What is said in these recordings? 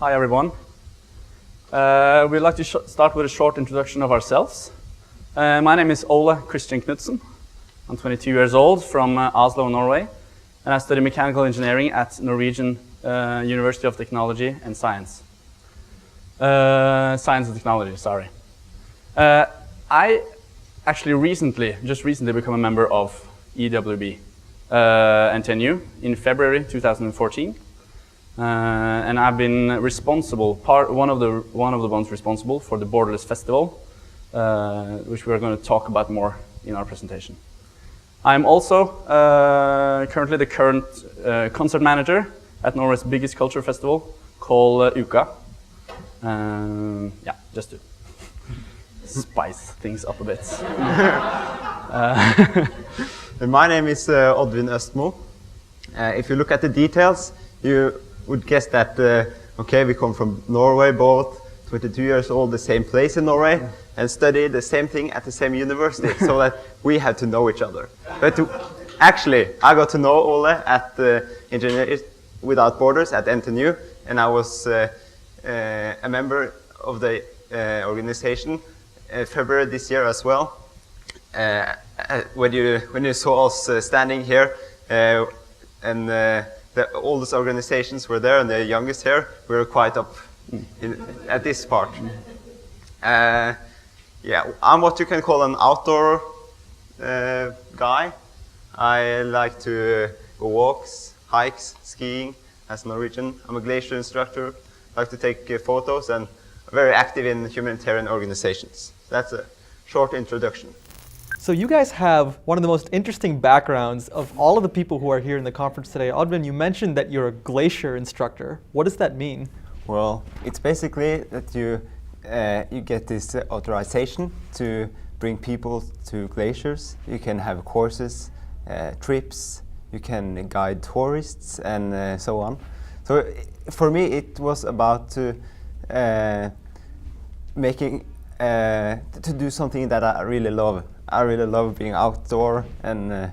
Hi everyone. We'd like to start with a short introduction of ourselves. My name is Ole Christian Knudsen. I'm 22 years old from Oslo, Norway, and I study mechanical engineering at Norwegian University of Technology and Science. Science and Technology, sorry. I actually just recently became a member of EWB NTNU in February 2014. And I've been responsible, one of the ones responsible for the Borderless festival, which we're going to talk about more in our presentation. I'm also currently the current concert manager at Norway's biggest culture festival called Uka. Yeah, just to spice things up a bit. My name is Oddvin Østmo. If you look at the details, you would guess that, okay, we come from Norway, both 22 years old, the same place in Norway, and study the same thing at the same university, so that we had to know each other. But actually, I got to know Ole at Engineers Without Borders at NTNU, and I was a member of the organization February this year as well. When you saw us standing here, and the oldest organizations were there and the youngest here, we were quite up at this part. Yeah, I'm what you can call an outdoor guy. I like to go walks, hikes, skiing as a Norwegian. I'm a glacier instructor, like to take photos, and very active in humanitarian organizations. That's a short introduction. So you guys have one of the most interesting backgrounds of all of the people who are here in the conference today. Oddvin, you mentioned that you're a glacier instructor. What does that mean? Well, it's basically that you get this authorization to bring people to glaciers. You can have courses, trips, you can guide tourists, and so on. So for me, it was about to do something that I really love. I really love being outdoor and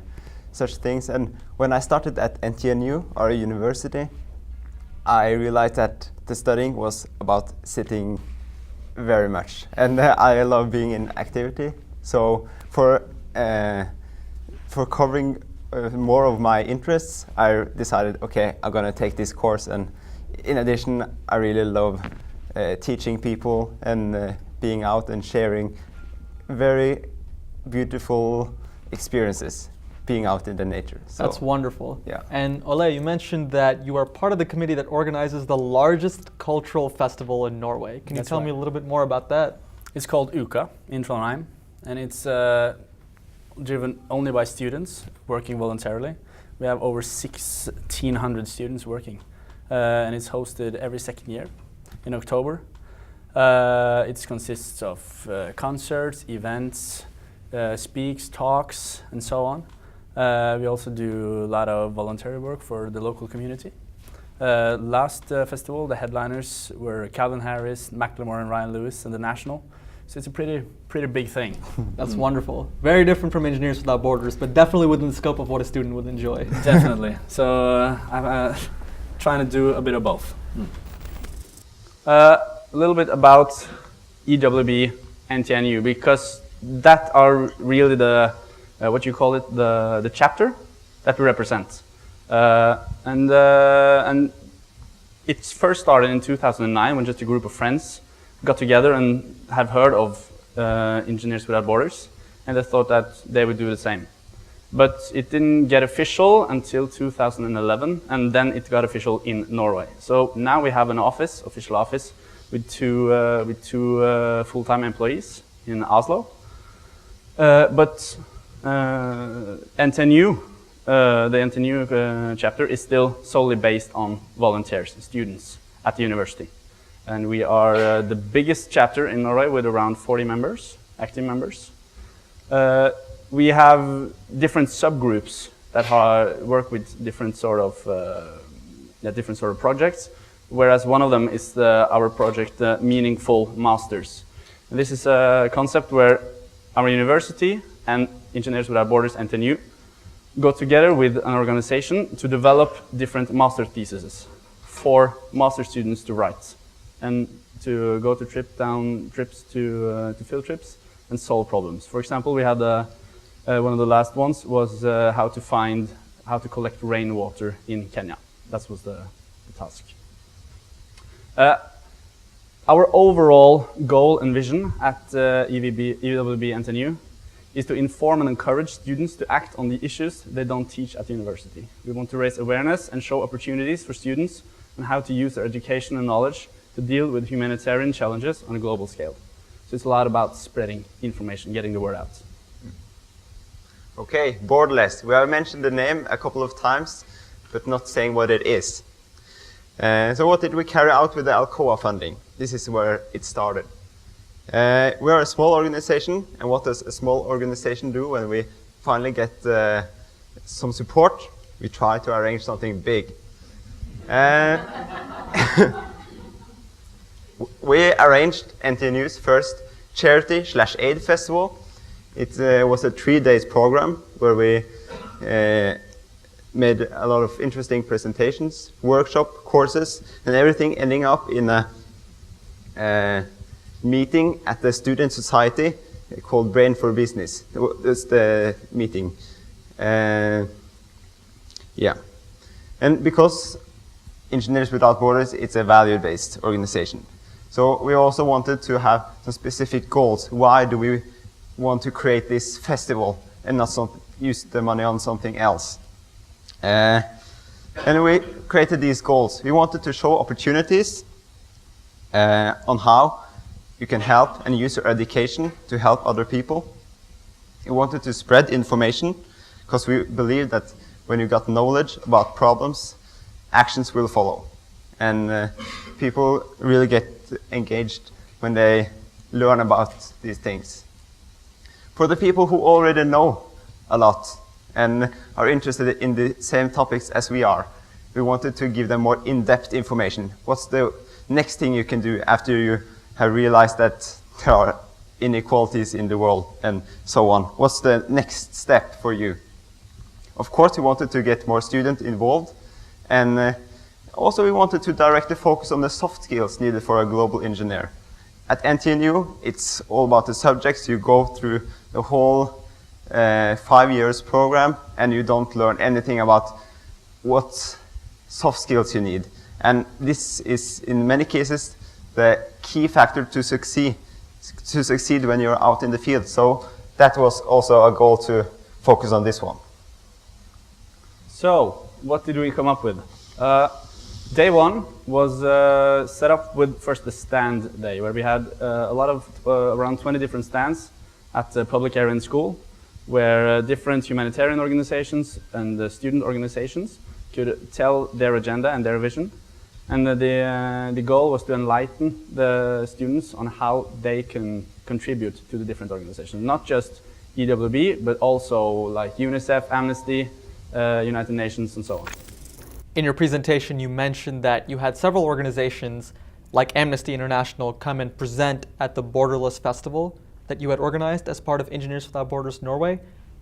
such things. And when I started at NTNU, our university, I realized that the studying was about sitting very much. And I love being in activity. So for covering more of my interests, I decided, okay, I'm going to take this course. And in addition, I really love teaching people and being out and sharing very beautiful experiences being out in the nature. So, that's wonderful. Yeah. And Ole, you mentioned that you are part of the committee that organizes the largest cultural festival in Norway. Can you tell me a little bit more about that? It's called Uka in Trondheim, and it's driven only by students working voluntarily. We have over 1,600 students working, and it's hosted every second year in October. It consists of concerts, events, speaks, talks, and so on. We also do a lot of voluntary work for the local community. Last festival, the headliners were Calvin Harris, Macklemore and Ryan Lewis, and the National. So it's a pretty big thing. That's wonderful. Very different from Engineers Without Borders, but definitely within the scope of what a student would enjoy. Definitely. So I'm trying to do a bit of both. A little bit about EWB NTNU, because that are really the what you call it, the chapter that we represent, and it first started in 2009 when just a group of friends got together and have heard of Engineers Without Borders, and they thought that they would do the same. But it didn't get official until 2011, and then it got official in Norway. So now we have an official office with two full-time employees in Oslo. But NTNU, the NTNU chapter is still solely based on volunteers, students at the university. And we are the biggest chapter in Norway with around 40 members, active members. We have different subgroups that work with different sort of projects, whereas one of them is our project, Meaningful Masters. And this is a concept where our university and Engineers Without Borders, NTNU, go together with an organization to develop different master theses for master students to write. and to go to trips to field trips and solve problems. For example, we had one of the last ones was how to collect rainwater in Kenya. That was the task. Our overall goal and vision at EWB-NTNU is to inform and encourage students to act on the issues they don't teach at the university. We want to raise awareness and show opportunities for students on how to use their education and knowledge to deal with humanitarian challenges on a global scale. So it's a lot about spreading information, getting the word out. Okay, Borderless. We have mentioned the name a couple of times, but not saying what it is. So what did we carry out with the Alcoa funding? This is where it started. We are a small organization, and what does a small organization do when we finally get some support? We try to arrange something big. We arranged NTNU's first charity/aid festival. It was a 3-day program where we made a lot of interesting presentations, workshop, courses, and everything ending up in a meeting at the student society called Brain for Business. That's the meeting. Yeah. And because Engineers Without Borders, it's a value-based organization. So we also wanted to have some specific goals. Why do we want to create this festival and not use the money on something else? And we created these goals. We wanted to show opportunities on how you can help and use your education to help other people. We wanted to spread information because we believe that when you got knowledge about problems, actions will follow. And people really get engaged when they learn about these things. For the people who already know a lot and are interested in the same topics as we are, we wanted to give them more in-depth information. What's the next thing you can do after you have realized that there are inequalities in the world and so on? What's the next step for you? Of course, we wanted to get more students involved, and also we wanted to direct the focus on the soft skills needed for a global engineer. At NTNU, it's all about the subjects. You go through the whole 5 years program, and you don't learn anything about what soft skills you need. And this is, in many cases, the key factor to succeed when you're out in the field. So that was also a goal to focus on this one. So, what did we come up with? Day one was set up with first the stand day, where we had a lot of, around 20 different stands at the public area in school, where different humanitarian organizations and student organizations could tell their agenda and their vision. And the goal was to enlighten the students on how they can contribute to the different organizations. Not just EWB, but also like UNICEF, Amnesty, United Nations, and so on. In your presentation, you mentioned that you had several organizations like Amnesty International come and present at the Borderless festival that you had organized as part of Engineers Without Borders Norway.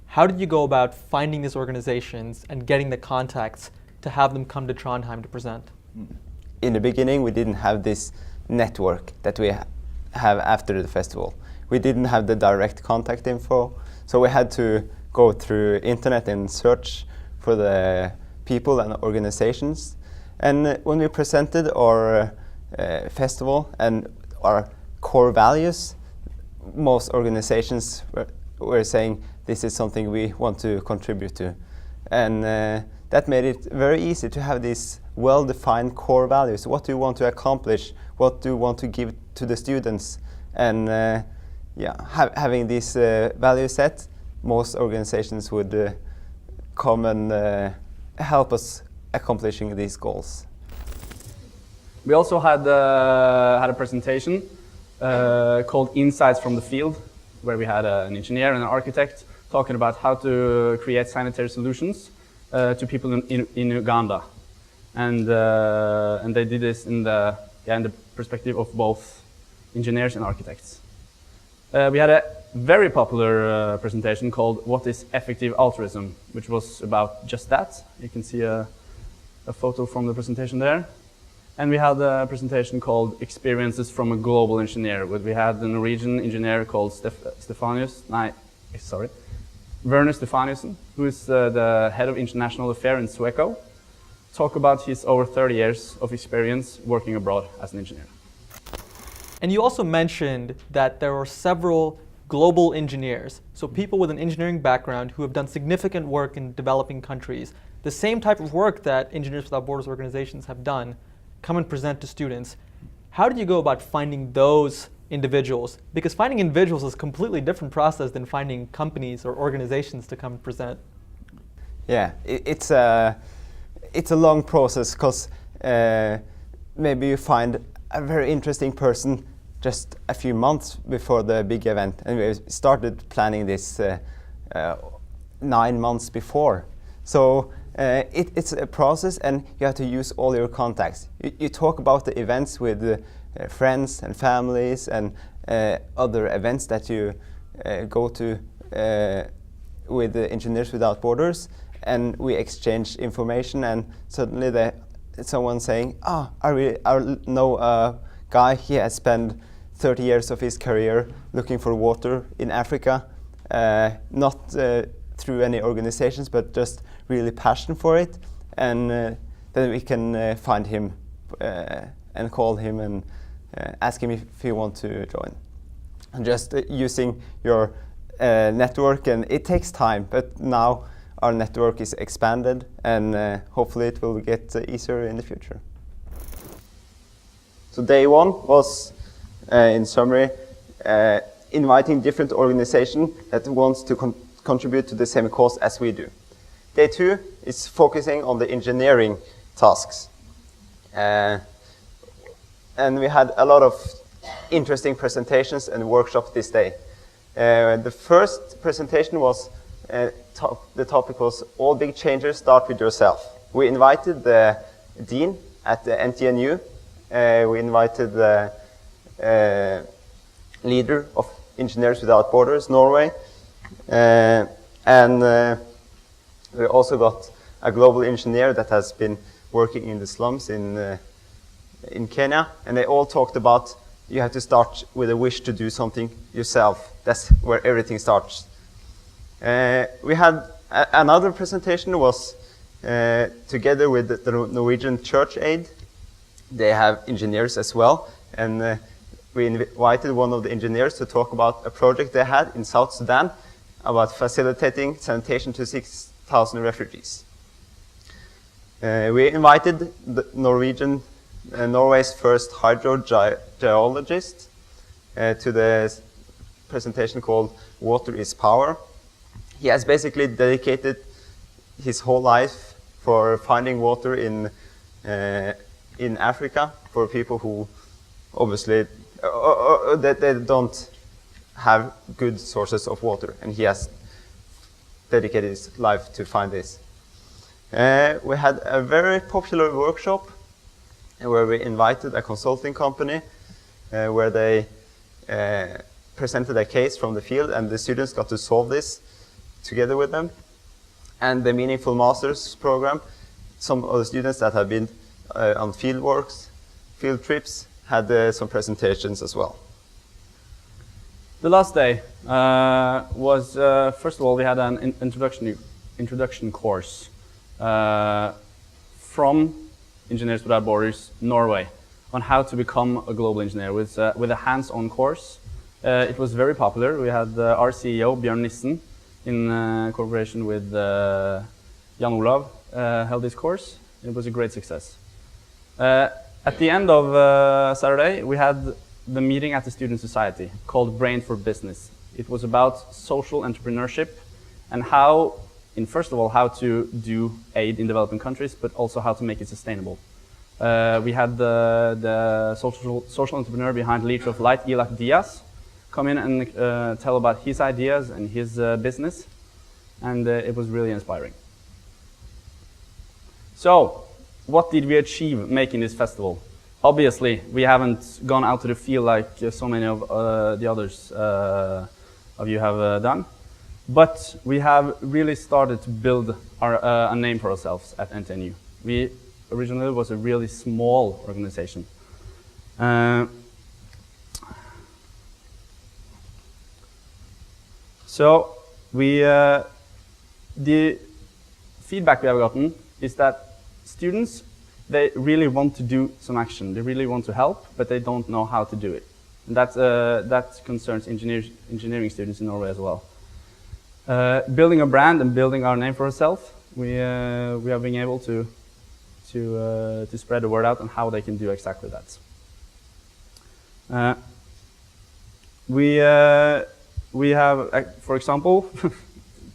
How did you go about finding these organizations and getting the contacts to have them come to Trondheim to present? In the beginning, we didn't have this network that we have after the festival. We didn't have the direct contact info, so we had to go through internet and search for the people and organizations. And when we presented our festival and our core values, most organizations were saying this is something we want to contribute to. And that made it very easy to have these well-defined core values. What do you want to accomplish? What do you want to give to the students? And having this value set, most organizations would come and help us accomplishing these goals. We also had a presentation called Insights from the Field, where we had an engineer and an architect talking about how to create sanitary solutions to people in Uganda. And they did this in the perspective of both engineers and architects. We had a very popular presentation called What is Effective Altruism, which was about just that. You can see a photo from the presentation there. And we had a presentation called Experiences from a Global Engineer. We had a Norwegian engineer called Werner Stefaniussen, who is the head of international affairs in Sweco, talk about his over 30 years of experience working abroad as an engineer. And you also mentioned that there were several global engineers, so people with an engineering background who have done significant work in developing countries, the same type of work that Engineers Without Borders organizations have done, come and present to students. How did you go about finding those individuals? Because finding individuals is a completely different process than finding companies or organizations to come and present. Yeah, it's a long process, because maybe you find a very interesting person just a few months before the big event, and we started planning this 9 months before. So it's a process, and you have to use all your contacts. You talk about the events with friends and families and other events that you go to with the Engineers Without Borders, and we exchange information, and suddenly someone saying, I know a guy, he has spent 30 years of his career looking for water in Africa, not through any organizations, but just really passion for it, and then we can find him and call him and ask him if he wants to join. And just using your network, and it takes time, but now our network is expanded, and hopefully it will get easier in the future. So day one was, in summary, inviting different organizations that wants to contribute to the same cause as we do. Day two is focusing on the engineering tasks. And we had a lot of interesting presentations and workshops this day. The first presentation was, the topic was all big changes start with yourself. We invited the dean at the NTNU. We invited the leader of Engineers Without Borders, Norway. And we also got a global engineer that has been working in the slums in Kenya. And they all talked about you have to start with a wish to do something yourself. That's where everything starts. We had another presentation was together with the Norwegian Church Aid. They have engineers as well, and we invited one of the engineers to talk about a project they had in South Sudan about facilitating sanitation to 6,000 refugees. We invited the Norway's first hydrogeologist to the presentation called Water is Power. He has basically dedicated his whole life for finding water in Africa for people who obviously they don't have good sources of water, and he has dedicated his life to find this. We had a very popular workshop where we invited a consulting company where they presented a case from the field, and the students got to solve this together with them. And the Meaningful Masters program, some of the students that have been on field trips, had some presentations as well. The last day was, first of all, we had an introduction course from Engineers Without Borders Norway on how to become a global engineer with a hands-on course. It was very popular. We had our CEO, Bjørn Nissen, in cooperation with Jan Olav, held this course. It was a great success. At the end of Saturday, we had the meeting at the Student Society called Brain for Business. It was about social entrepreneurship and how, first of all, how to do aid in developing countries, but also how to make it sustainable. We had the social entrepreneur behind Leech of Light, Ilak Diaz, come in and tell about his ideas and his business, and it was really inspiring. So, what did we achieve making this festival? Obviously, we haven't gone out to the field like so many of the others of you have done, but we have really started to build a name for ourselves at NTNU. We originally was a really small organization. So the feedback we have gotten is that students, they really want to do some action. They really want to help, but they don't know how to do it. And that concerns engineering students in Norway as well. Building a brand and building our name for ourselves, we have been able to spread the word out on how they can do exactly that. We have, for example,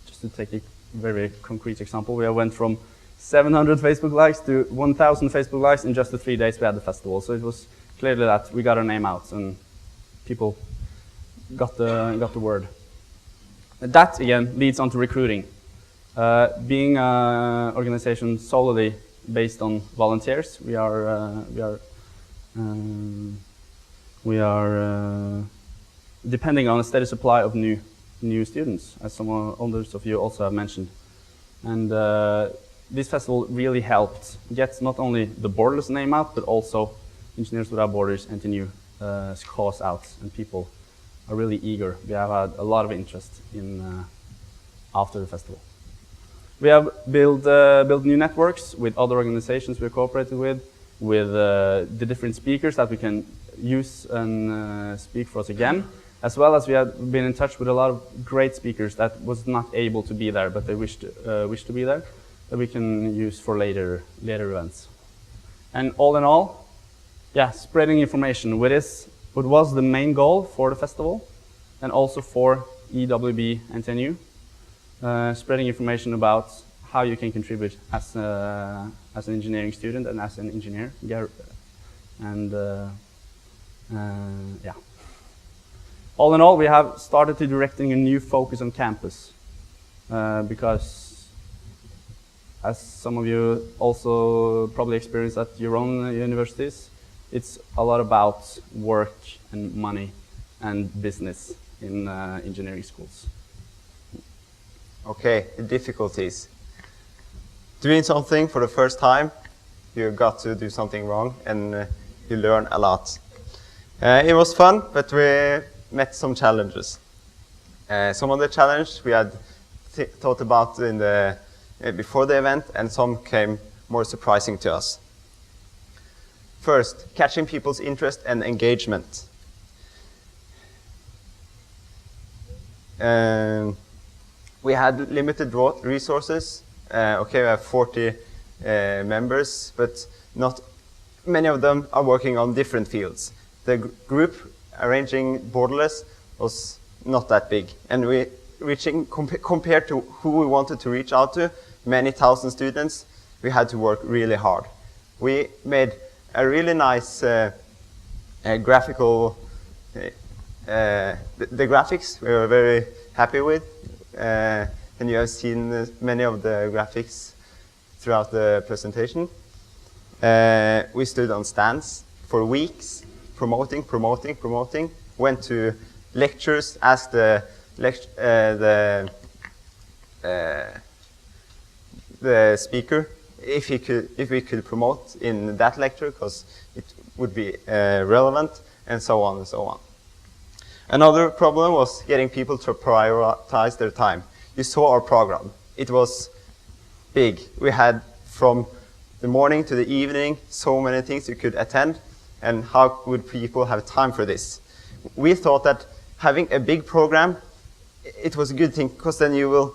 just to take a very concrete example, we went from 700 Facebook likes to 1,000 Facebook likes in just the 3 days we had the festival. So it was clearly that we got our name out and people got the word. That again leads on to recruiting. Being an organization solely based on volunteers, we are depending on a steady supply of new students, as some others of you also have mentioned. And this festival really helped get not only the Borderless name out, but also Engineers Without Borders and the new cause out, and people are really eager. We have had a lot of interest in after the festival. We have built new networks with other organizations we're cooperating with the different speakers that we can use and speak for us again, as well as we have been in touch with a lot of great speakers that was not able to be there, but they wish to be there, that we can use for later events. And all in all, yeah, spreading information, what was the main goal for the festival, and also for EWB and NTNU, spreading information about how you can contribute as an engineering student and as an engineer, and yeah. All in all, we have started to directing a new focus on campus, because as some of you also probably experienced at your own universities, it's a lot about work and money and business in engineering schools. Okay, the difficulties. Doing something for the first time, you got to do something wrong, and you learn a lot. It was fun, but we met some challenges. Some of the challenges we had thought about in the before the event, and some came more surprising to us. First, catching people's interest and engagement. We had limited resources. Okay, we have 40 members, but not many of them are working on different fields. The group arranging Borderless was not that big, and we compared to who we wanted to reach out to, many thousand students, we had to work really hard. We made a really nice graphical, the graphics we were very happy with, and you have seen many of the graphics throughout the presentation. We stood on stands for weeks, promoting, went to lectures, asked the speaker if we could promote in that lecture, because it would be relevant, and so on and so on. Another problem was getting people to prioritize their time. You saw our program. It was big. We had from the morning to the evening so many things you could attend, and how would people have time for this? We thought that having a big program, it was a good thing, because then you will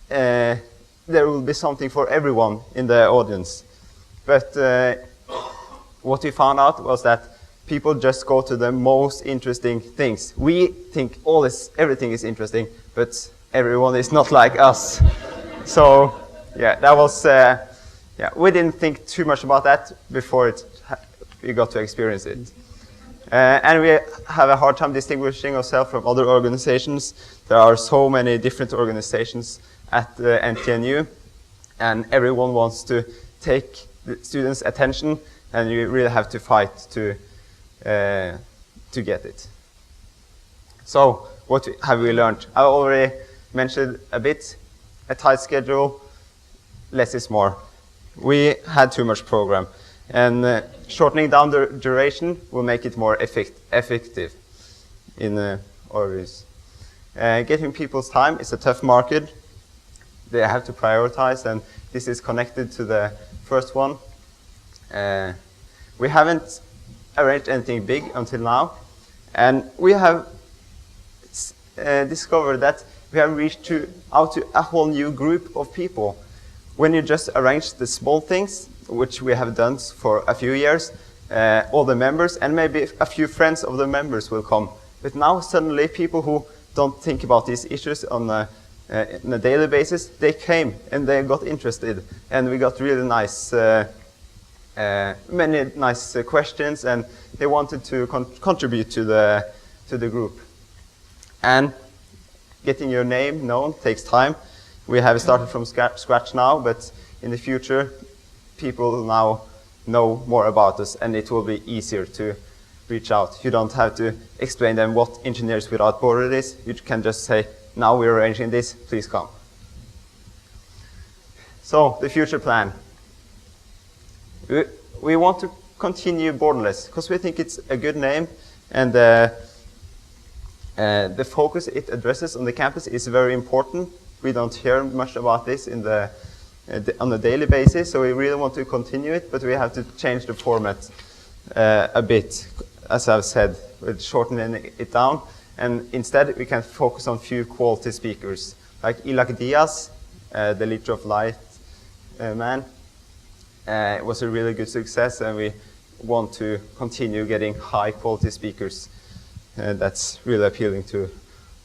there will be something for everyone in the audience. But what we found out was that people just go to the most interesting things. We think everything is interesting, but everyone is not like us. So yeah, that was we didn't think too much about that before we got to experience it. And we have a hard time distinguishing ourselves from other organizations. There are so many different organizations at NTNU, and everyone wants to take the students' attention, and you really have to fight to get it. So what have we learned? I already mentioned a bit, a tight schedule, less is more. we had too much program, and shortening down the duration will make it more effective in our use. Getting people's time is a tough market. They have to prioritize, and this is connected to the first one. We haven't arranged anything big until now, and we have discovered that we have reached out to a whole new group of people. When you just arrange the small things, which we have done for a few years, all the members and maybe a few friends of the members will come. But now suddenly people who don't think about these issues on a daily basis, they came and they got interested, and we got really nice, many nice questions, and they wanted to contribute to the group. And getting your name known takes time. We have started from scratch now, but in the future, people now know more about us, and it will be easier to reach out. You don't have to explain them what Engineers Without Borders is. You can just say, now we're arranging this, please come. So, the future plan. We want to continue Borderless, because we think it's a good name, and the focus it addresses on the campus is very important. We don't hear much about this in on a daily basis, so we really want to continue it, but we have to change the format a bit, as I've said, with shortening it down. And instead, we can focus on few quality speakers, like Ilak Diaz, the Leader of Light man. It was a really good success, and we want to continue getting high quality speakers. That's really appealing to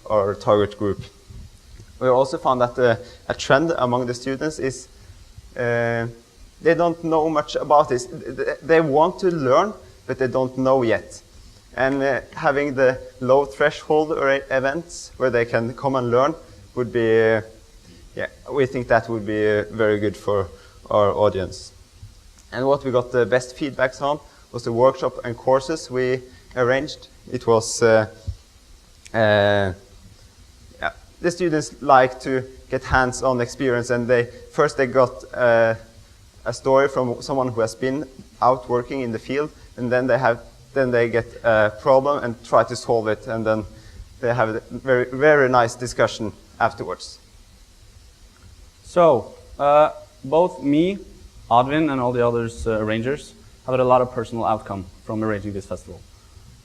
our target group. We also found that a trend among the students is they don't know much about this. They want to learn, but they don't know yet. And having the low threshold events where they can come and learn would be, we think that would be very good for our audience. And what we got the best feedbacks on was the workshop and courses we arranged. It was, the students like to get hands-on experience, and first they got a story from someone who has been out working in the field, and then they get a problem and try to solve it, and then they have a very, very nice discussion afterwards. So, both me, Advin, and all the others arrangers have had a lot of personal outcome from arranging this festival.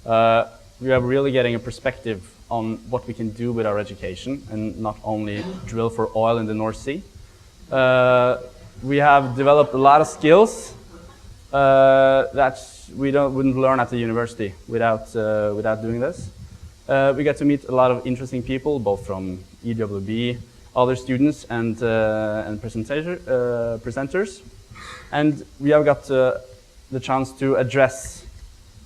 We are really getting a perspective on what we can do with our education, and not only drill for oil in the North Sea. We have developed a lot of skills that we wouldn't learn at the university without doing this. We get to meet a lot of interesting people, both from EWB, other students, and presenters. And we have got the chance to address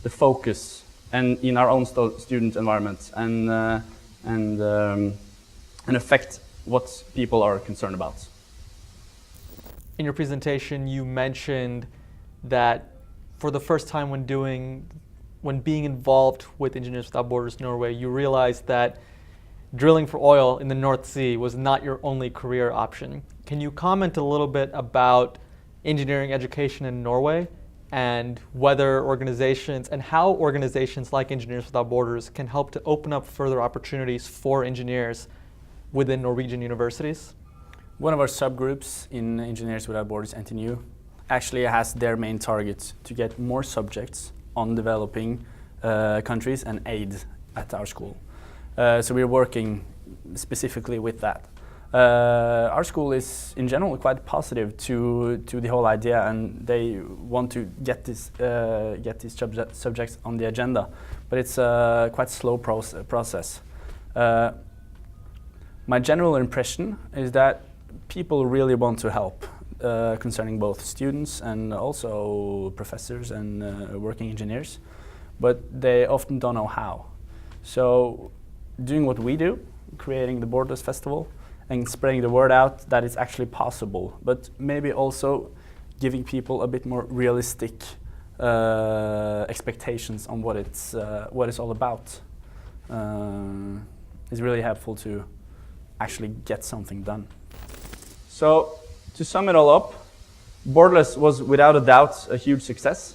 the focus and in our own student environment, and affect what people are concerned about. In your presentation, you mentioned that for the first time when being involved with Engineers Without Borders Norway, you realized that drilling for oil in the North Sea was not your only career option. Can you comment a little bit about engineering education in Norway, and whether organizations and how organizations like Engineers Without Borders can help to open up further opportunities for engineers within Norwegian universities? One of our subgroups in Engineers Without Borders, NTNU, actually has their main target to get more subjects on developing countries and aid at our school. So we're working specifically with that. Our school is, in general, quite positive to the whole idea, and they want to get these subjects on the agenda. But it's a quite slow process. My general impression is that people really want to help concerning both students and also professors and working engineers, but they often don't know how. So doing what we do, creating the Borderless Festival, and spreading the word out that it's actually possible, but maybe also giving people a bit more realistic expectations on what it's all about is really helpful to actually get something done. So to sum it all up, Borderless was without a doubt a huge success,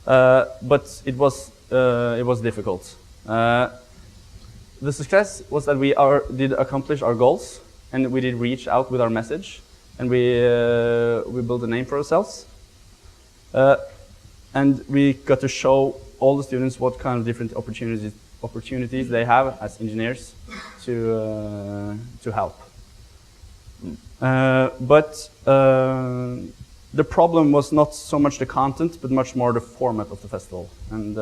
but it was difficult. The success was that we did accomplish our goals, and we did reach out with our message, and we built a name for ourselves, and we got to show all the students what kind of different opportunities they have as engineers to help. But the problem was not so much the content, but much more the format of the festival, and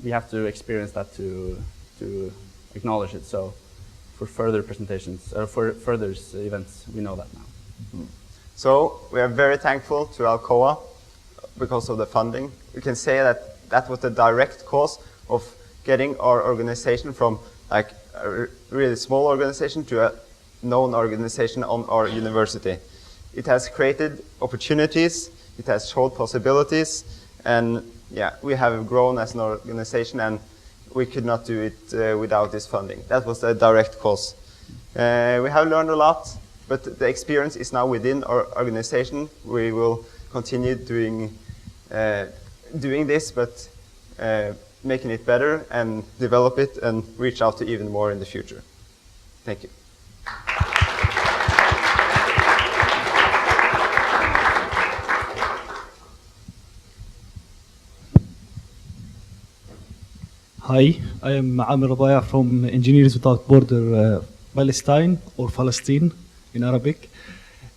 we have to experience that to acknowledge it. So for further presentations, for further events, we know that now. Mm-hmm. So we are very thankful to Alcoa because of the funding. We can say that that was the direct cause of getting our organization from like a really small organization to a known organization on our university. It has created opportunities, it has showed possibilities, and yeah, we have grown as an organization, and we could not do it without this funding. That was the direct cause. We have learned a lot, but the experience is now within our organization. We will continue doing this, but making it better and develop it and reach out to even more in the future. Thank you. Hi, I am Amir Rabaya from Engineers Without Border Palestine, or Palestine in Arabic.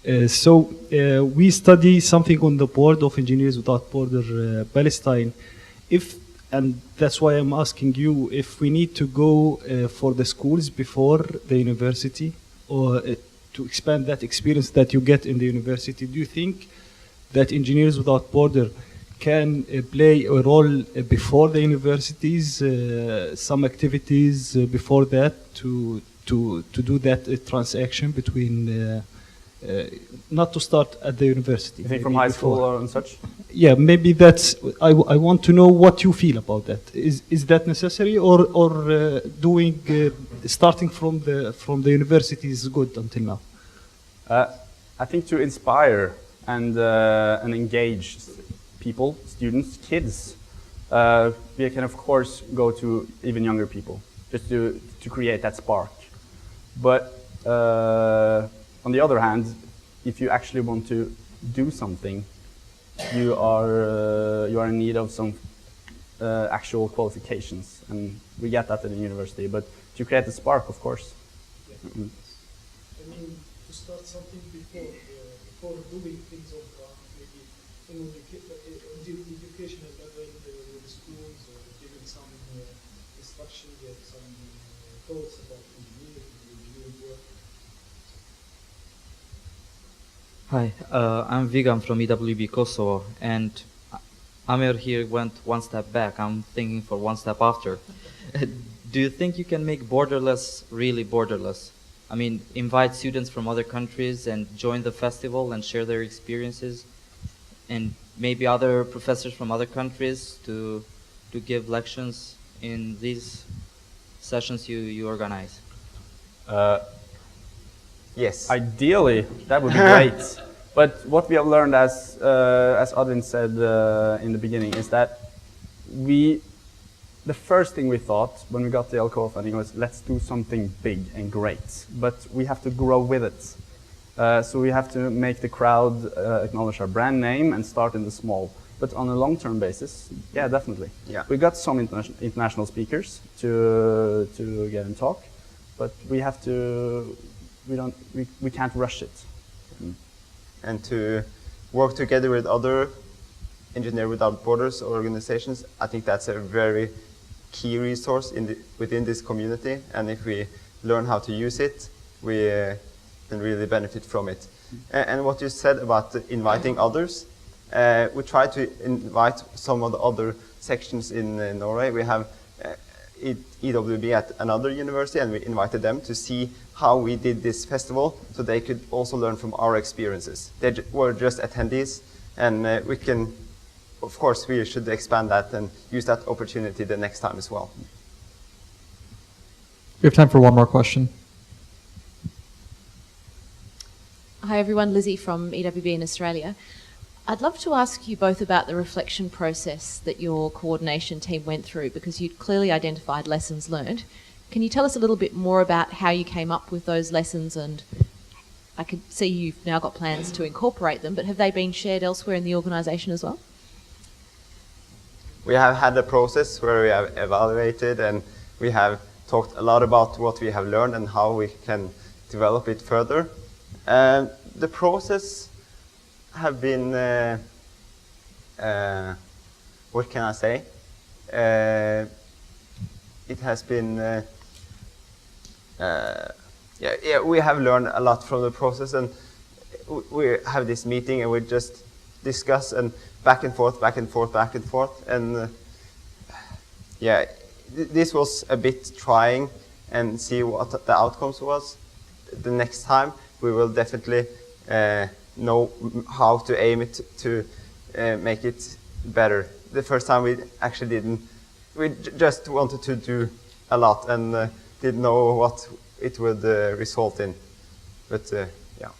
We study something on the board of Engineers Without Border Palestine. And that's why I'm asking you if we need to go for the schools before the university, or to expand that experience that you get in the university. Do you think that Engineers Without Border can play a role before the universities, some activities before that to do that transaction between, not to start at the university. You think from high school or and such? Yeah, maybe that's, I want to know what you feel about that. Is that necessary, or doing, starting from the university is good until now? I think to inspire and engage people, students, kids, we can of course go to even younger people just to create that spark. But on the other hand, if you actually want to do something, you are in need of some actual qualifications, and we get that at the university. But to create the spark, of course. Yeah. Mm-hmm. I mean, to start something before doing things on ground, maybe educational level with the schools, or giving some instruction, get some thoughts about engineering work. Hi, I'm Vigan from EWB Kosovo, and Amir here went one step back. I'm thinking for one step after. Do you think you can make Borderless really borderless? I mean, invite students from other countries and join the festival and share their experiences, and maybe other professors from other countries to give lectures in these sessions you organize? Yes. Ideally, that would be great. But what we have learned, as Odin said in the beginning, is that the first thing we thought when we got the Alcoa funding was, let's do something big and great. But we have to grow with it. So we have to make the crowd acknowledge our brand name and start in the small. But on a long-term basis, yeah, definitely. Yeah. We got some international speakers to get and talk, but we have to. We can't rush it. Mm. And to work together with other Engineers Without Borders organizations, I think that's a very key resource within this community. And if we learn how to use it, we can really benefit from it. And what you said about inviting others, we try to invite some of the other sections in Norway. We have EWB at another university, and we invited them to see how we did this festival, so they could also learn from our experiences. They were just attendees, and we can, of course, we should expand that and use that opportunity the next time as well. We have time for one more question. Hi everyone, Lizzie from EWB in Australia. I'd love to ask you both about the reflection process that your coordination team went through, because you'd clearly identified lessons learned. Can you tell us a little bit more about how you came up with those lessons? And I could see you've now got plans to incorporate them, but have they been shared elsewhere in the organisation as well? We have had a process where we have evaluated and we have talked a lot about what we have learned and how we can develop it further. The process have been, what can I say? It has been, yeah, we have learned a lot from the process, and we have this meeting and we just discuss and back and forth, and yeah, this was a bit trying and see what the outcomes was. The next time we will definitely know how to aim it to make it better. The first time we actually didn't. We just wanted to do a lot and didn't know what it would result in. But yeah.